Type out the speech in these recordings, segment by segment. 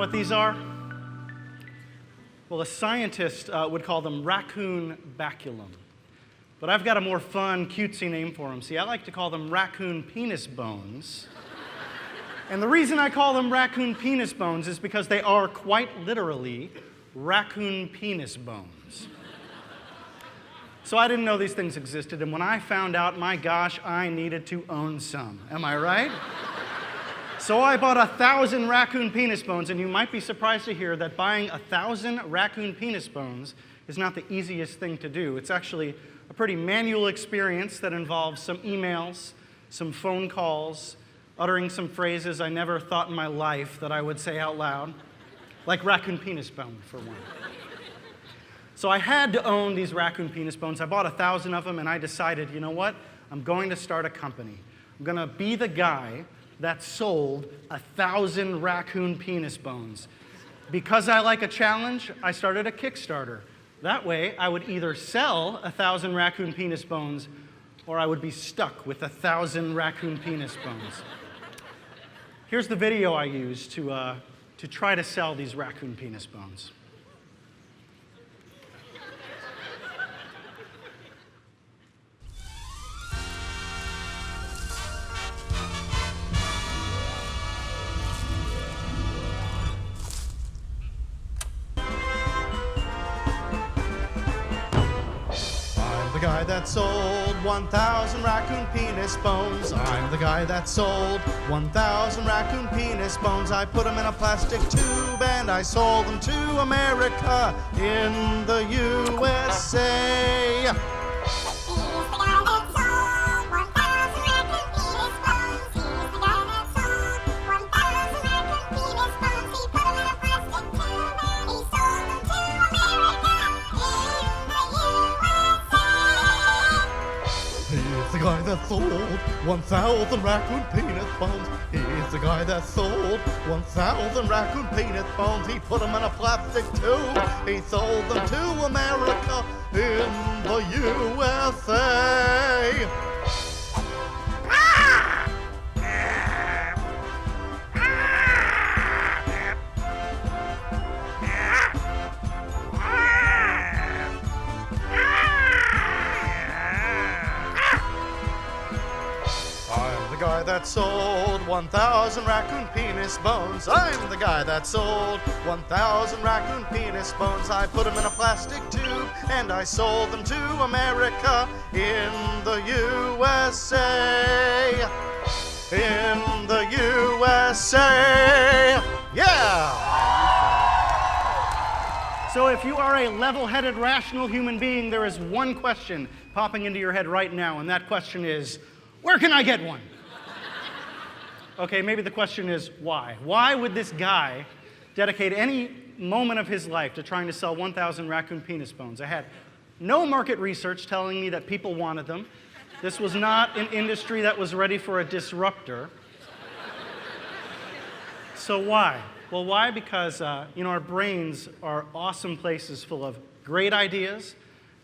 what these are? Well, a scientist would call them raccoon baculum. But I've got a more fun, cutesy name for them. See, I like to call them raccoon penis bones. And the reason I call them raccoon penis bones is because they are quite literally raccoon penis bones. So I didn't know these things existed, and when I found out, my gosh, I needed to own some. Am I right? So I bought 1,000 raccoon penis bones, and you might be surprised to hear that buying 1,000 raccoon penis bones is not the easiest thing to do. It's actually a pretty manual experience that involves some emails, some phone calls, uttering some phrases I never thought in my life that I would say out loud, like raccoon penis bone, for one. So I had to own these raccoon penis bones. I bought 1,000 of them, and I decided, you know what? I'm going to start a company. I'm going to be the guy that sold 1,000 raccoon penis bones. Because I like a challenge, I started a Kickstarter. That way, I would either sell 1,000 raccoon penis bones, or I would be stuck with 1,000 raccoon penis bones. Here's the video I used to try to sell these raccoon penis bones. The guy that sold 1,000 raccoon penis bones. I'm the guy that sold 1,000 raccoon penis bones. I put them in a plastic tube and I sold them to America in the USA. The guy that sold 1,000 raccoon penis bones. He's the guy that sold 1,000 raccoon penis bones. He put them in a plastic tube. He sold them to America in the USA. The guy that sold 1,000 raccoon penis bones. I'm the guy that sold 1,000 raccoon penis bones. I put them in a plastic tube and I sold them to America in the USA. In the USA. Yeah! So if you are a level-headed, rational human being, there is one question popping into your head right now, and that question is, where can I get one? Okay, maybe the question is, why? Why would this guy dedicate any moment of his life to trying to sell 1,000 raccoon penis bones? I had no market research telling me that people wanted them. This was not an industry that was ready for a disruptor. So why? Well, why? Because our brains are awesome places full of great ideas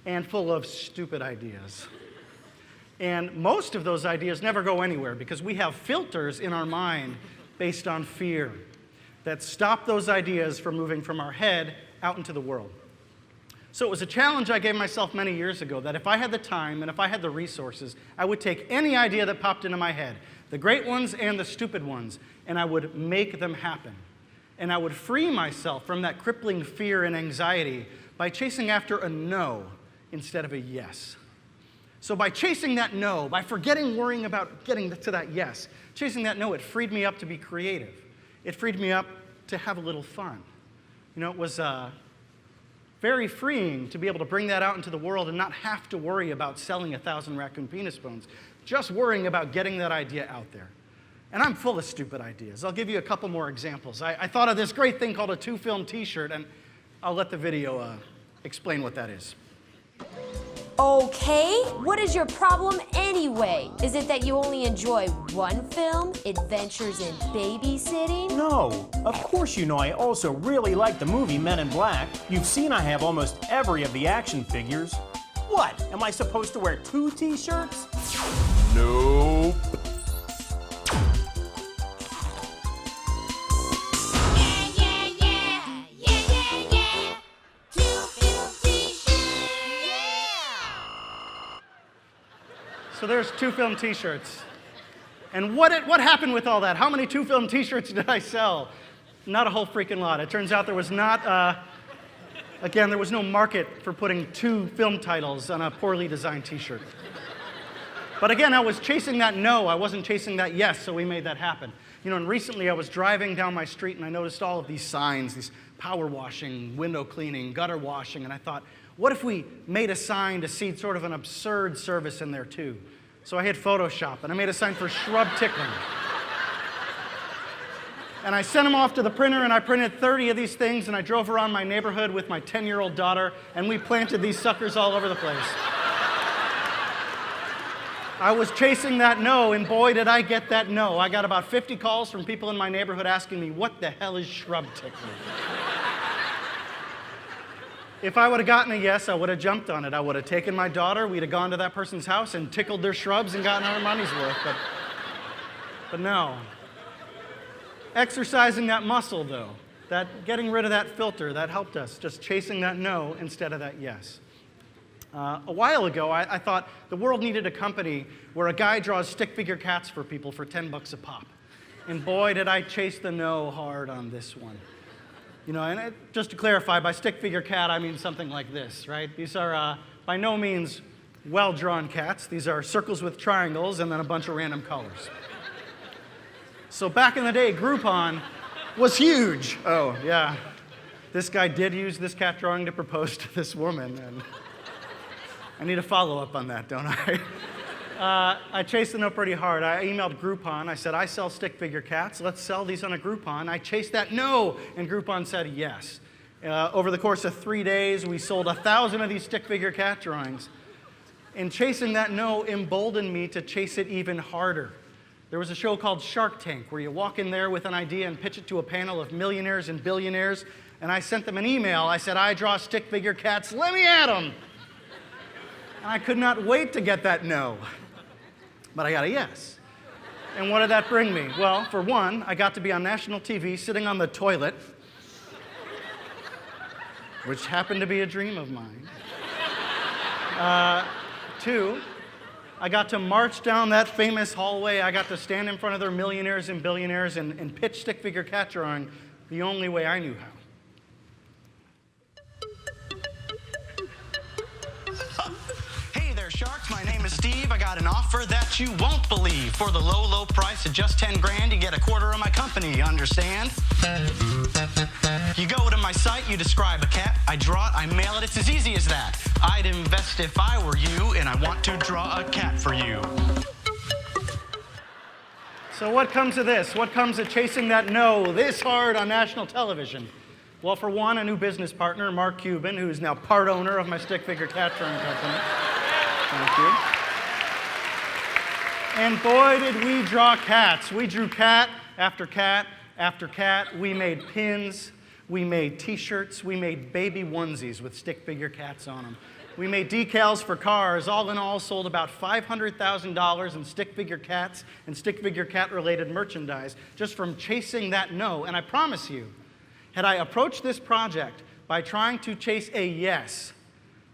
and full of stupid ideas. And most of those ideas never go anywhere because we have filters in our mind based on fear that stop those ideas from moving from our head out into the world. So it was a challenge I gave myself many years ago that if I had the time and if I had the resources, I would take any idea that popped into my head, the great ones and the stupid ones, and I would make them happen. And I would free myself from that crippling fear and anxiety by chasing after a no instead of a yes. So by chasing that no, by worrying about getting to that yes, chasing that no, it freed me up to be creative. It freed me up to have a little fun. It was very freeing to be able to bring that out into the world and not have to worry about selling 1,000 raccoon penis bones, just worrying about getting that idea out there. And I'm full of stupid ideas. I'll give you a couple more examples. I thought of this great thing called a two-film t-shirt, and I'll let the video explain what that is. Okay, what is your problem anyway? Is it that you only enjoy one film, Adventures in Babysitting? No, of course you know I also really like the movie Men in Black. You've seen I have almost every of the action figures. What, am I supposed to wear 2 t-shirts? Nope. Yeah, yeah, there's 2 film t-shirts. And what happened with all that? How many 2 film t-shirts did I sell? Not a whole freaking lot. It turns out there was not, again, there was no market for putting 2 film titles on a poorly designed t-shirt. But again, I was chasing that no, I wasn't chasing that yes, so we made that happen. You know, and recently I was driving down my street and I noticed all of these signs, these power washing, window cleaning, gutter washing, and I thought, what if we made a sign to seed sort of an absurd service in there too? So I hit Photoshop and I made a sign for shrub tickling. And I sent them off to the printer and I printed 30 of these things and I drove around my neighborhood with my 10-year-old daughter and we planted these suckers all over the place. I was chasing that no, and boy, did I get that no. I got about 50 calls from people in my neighborhood asking me, what the hell is shrub tickling? If I would have gotten a yes, I would have jumped on it. I would have taken my daughter, we'd have gone to that person's house and tickled their shrubs and gotten our money's worth, but no. Exercising that muscle, though, that getting rid of that filter, that helped us, just chasing that no instead of that yes. A while ago, I thought the world needed a company where a guy draws stick figure cats for people for $10 a pop. And boy, did I chase the no hard on this one. You know, and just to clarify, by stick figure cat, I mean something like this, right? These are by no means well-drawn cats. These are circles with triangles and then a bunch of random colors. So back in the day, Groupon was huge. Oh, yeah. This guy did use this cat drawing to propose to this woman, and I need a follow-up on that, don't I? I chased the no pretty hard. I emailed Groupon. I said, I sell stick figure cats. Let's sell these on a Groupon. I chased that no, and Groupon said yes. Over the course of 3 days, we sold 1,000 of these stick figure cat drawings. And chasing that no emboldened me to chase it even harder. There was a show called Shark Tank where you walk in there with an idea and pitch it to a panel of millionaires and billionaires. And I sent them an email. I said, I draw stick figure cats. Let me at them. And I could not wait to get that no. But I got a yes. And what did that bring me? Well, for one, I got to be on national TV sitting on the toilet, which happened to be a dream of mine. 2, I got to march down that famous hallway. I got to stand in front of their millionaires and billionaires and pitch stick figure cat drawing the only way I knew how. Hey there, sharks. My name is Steve. I got an offer that you won't believe. For the low, low price of just 10 grand, you get a quarter of my company, you understand? You go to my site, you describe a cat, I draw it, I mail it, it's as easy as that. I'd invest if I were you, and I want to draw a cat for you. So what comes of this? What comes of chasing that no this hard on national television? Well, for one, a new business partner, Mark Cuban, who is now part owner of my stick figure cat drawing company. Thank you. And boy, did we draw cats. We drew cat after cat after cat. We made pins. We made t-shirts. We made baby onesies with stick figure cats on them. We made decals for cars. All in all, sold about $500,000 in stick figure cats and stick figure cat-related merchandise just from chasing that no. And I promise you, had I approached this project by trying to chase a yes,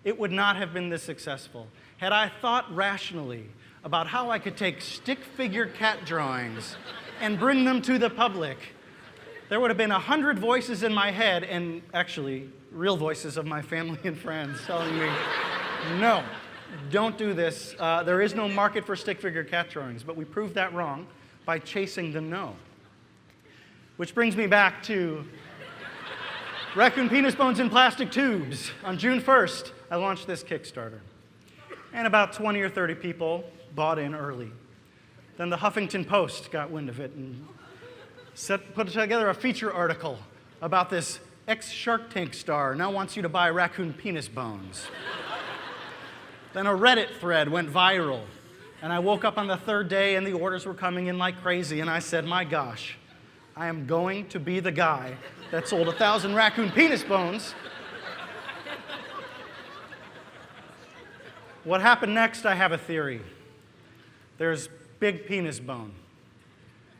it would not have been this successful. Had I thought rationally about how I could take stick figure cat drawings and bring them to the public, there would have been 100 voices in my head, and actually real voices of my family and friends telling me, no, don't do this. There is no market for stick figure cat drawings. But we proved that wrong by chasing the no. Which brings me back to Raccoon penis bones in plastic tubes. On June 1st, I launched this Kickstarter. And about 20 or 30 people bought in early. Then the Huffington Post got wind of it and put together a feature article about this ex-Shark Tank star now wants you to buy raccoon penis bones. Then a Reddit thread went viral. And I woke up on the 3rd day and the orders were coming in like crazy. And I said, my gosh, I am going to be the guy that sold 1,000 raccoon penis bones. What happened next, I have a theory. There's Big Penis Bone.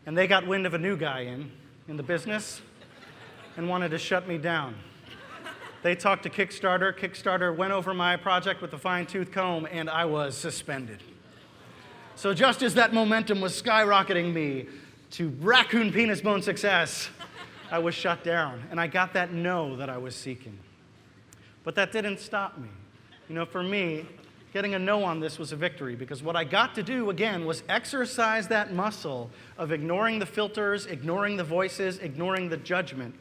And they got wind of a new guy in the business and wanted to shut me down. They talked to Kickstarter. Kickstarter went over my project with a fine-tooth comb, and I was suspended. So just as that momentum was skyrocketing me to raccoon penis bone success, I was shut down, and I got that no that I was seeking. But that didn't stop me. You know, for me, getting a no on this was a victory, because what I got to do, again, was exercise that muscle of ignoring the filters, ignoring the voices, ignoring the judgment,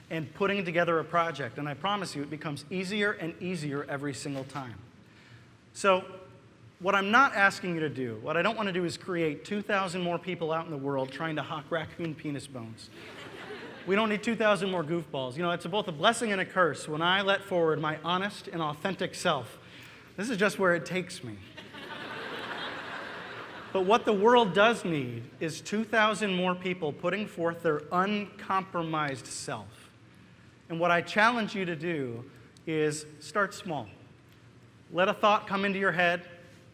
and putting together a project. And I promise you, it becomes easier and easier every single time. So what I'm not asking you to do, what I don't want to do is create 2,000 more people out in the world trying to hawk raccoon penis bones. We don't need 2,000 more goofballs. You know, it's both a blessing and a curse when I let forward my honest and authentic self. This is just where it takes me. But what the world does need is 2,000 more people putting forth their uncompromised self. And what I challenge you to do is start small. Let a thought come into your head,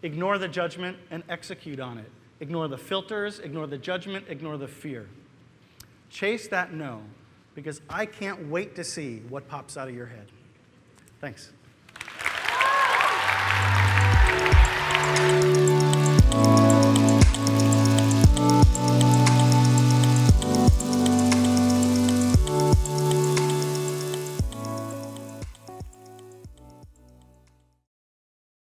ignore the judgment, and execute on it. Ignore the filters, ignore the judgment, ignore the fear. Chase that no, because I can't wait to see what pops out of your head. Thanks.